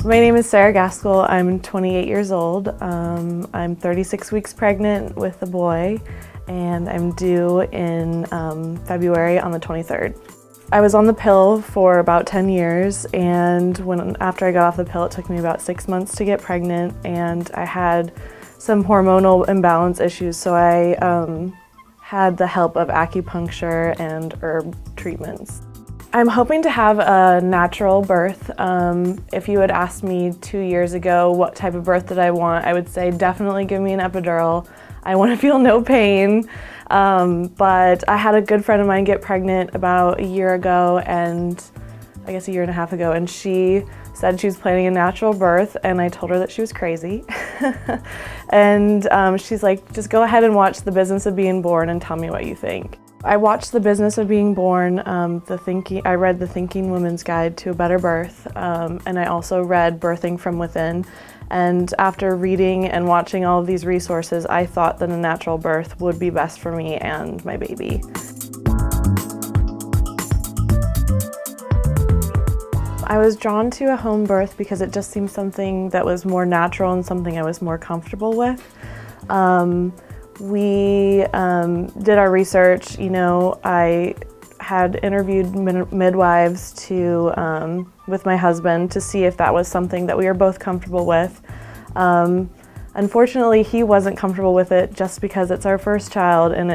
My name is Sarah Gaskell. I'm 28 years old. I'm 36 weeks pregnant with a boy, and I'm due in February on the 23rd. I was on the pill for about 10 years, and after I got off the pill, it took me about 6 months to get pregnant, and I had some hormonal imbalance issues, so I had the help of acupuncture and herb treatments. I'm hoping to have a natural birth. If you had asked me 2 years ago what type of birth did I want, I would say definitely give me an epidural. I want to feel no pain. But I had a good friend of mine get pregnant about a year ago, and I guess a year and a half ago, and she said she was planning a natural birth, and I told her that she was crazy. And she's like, just go ahead and watch The Business of Being Born and tell me what you think. I watched The Business of Being Born, I read The Thinking Woman's Guide to a Better Birth, and I also read Birthing from Within. And after reading and watching all of these resources, I thought that a natural birth would be best for me and my baby. I was drawn to a home birth because it just seemed something that was more natural and something I was more comfortable with. We did our research. You know, I had interviewed midwives with my husband to see if that was something that we were both comfortable with. Unfortunately, he wasn't comfortable with it just because it's our first child, and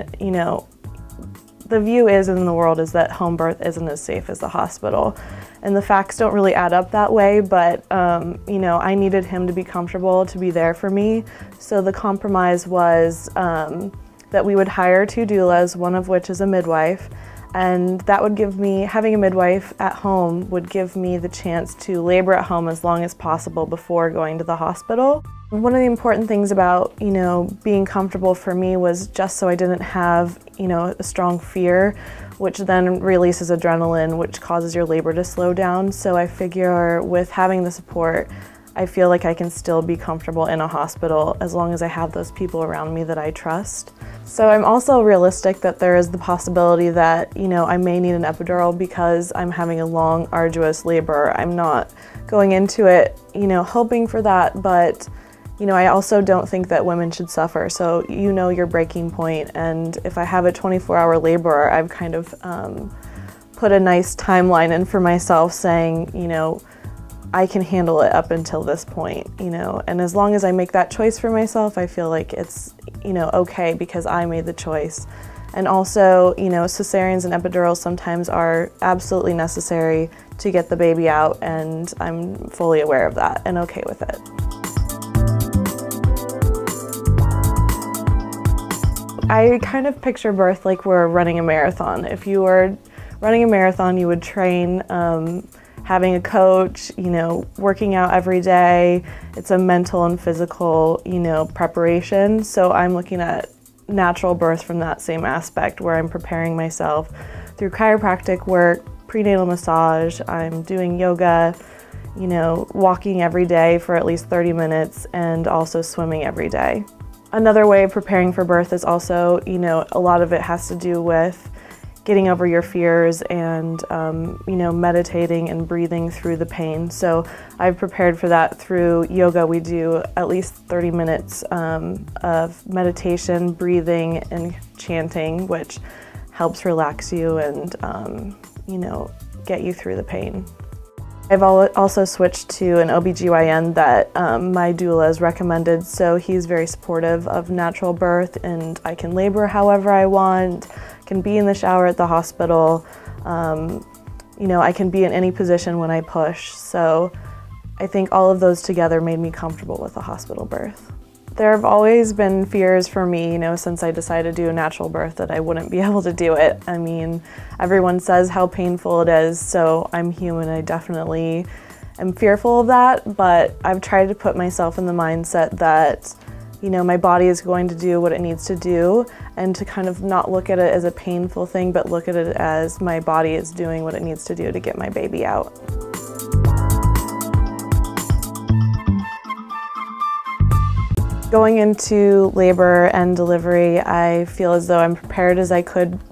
the view in the world is that home birth isn't as safe as the hospital. And the facts don't really add up that way, but I needed him to be comfortable, to be there for me. So the compromise was that we would hire 2 doulas, one of which is a midwife, and that would give me, having a midwife at home would give me the chance to labor at home as long as possible before going to the hospital. One of the important things about, being comfortable for me was just so I didn't have, a strong fear, which then releases adrenaline, which causes your labor to slow down. So I figure with having the support, I feel like I can still be comfortable in a hospital as long as I have those people around me that I trust. So I'm also realistic that there is the possibility that, I may need an epidural because I'm having a long, arduous labor. I'm not going into it, hoping for that, but I also don't think that women should suffer. So your breaking point, and if I have a 24-hour labor, I've kind of put a nice timeline in for myself saying, I can handle it up until this point, and as long as I make that choice for myself, I feel like it's, okay because I made the choice. And also, cesareans and epidurals sometimes are absolutely necessary to get the baby out, and I'm fully aware of that and okay with it. I kind of picture birth like we're running a marathon. If you were running a marathon, you would train having a coach, working out every day. It's a mental and physical, preparation. So I'm looking at natural birth from that same aspect, where I'm preparing myself through chiropractic work, prenatal massage, I'm doing yoga, walking every day for at least 30 minutes, and also swimming every day. Another way of preparing for birth is also, a lot of it has to do with getting over your fears and, meditating and breathing through the pain. So I've prepared for that through yoga. We do at least 30 minutes of meditation, breathing, and chanting, which helps relax you and, get you through the pain. I've also switched to an OBGYN that my doula has recommended, so he's very supportive of natural birth, and I can labor however I want, can be in the shower at the hospital, I can be in any position when I push. So I think all of those together made me comfortable with a hospital birth. There have always been fears for me, since I decided to do a natural birth, that I wouldn't be able to do it. I mean, everyone says how painful it is, so I'm human. I definitely am fearful of that, but I've tried to put myself in the mindset that, my body is going to do what it needs to do, and to kind of not look at it as a painful thing, but look at it as my body is doing what it needs to do to get my baby out. Going into labor and delivery, I feel as though I'm prepared as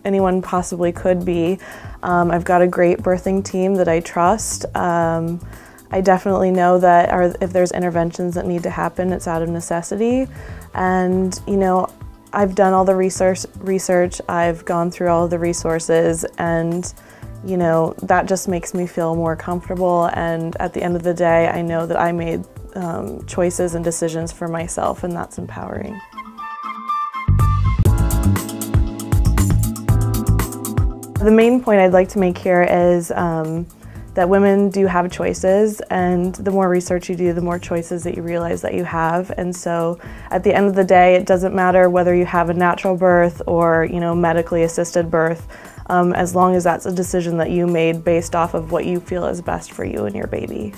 anyone possibly could be. I've got a great birthing team that I trust. I definitely know that if there's interventions that need to happen, it's out of necessity. And, you know, I've done all the research, I've gone through all of the resources, and, you know, that just makes me feel more comfortable. And at the end of the day, I know that I made choices and decisions for myself, and that's empowering. The main point I'd like to make here is that women do have choices, and the more research you do, the more choices that you realize that you have. And so at the end of the day, it doesn't matter whether you have a natural birth or, you know, medically assisted birth, as long as that's a decision that you made based off of what you feel is best for you and your baby.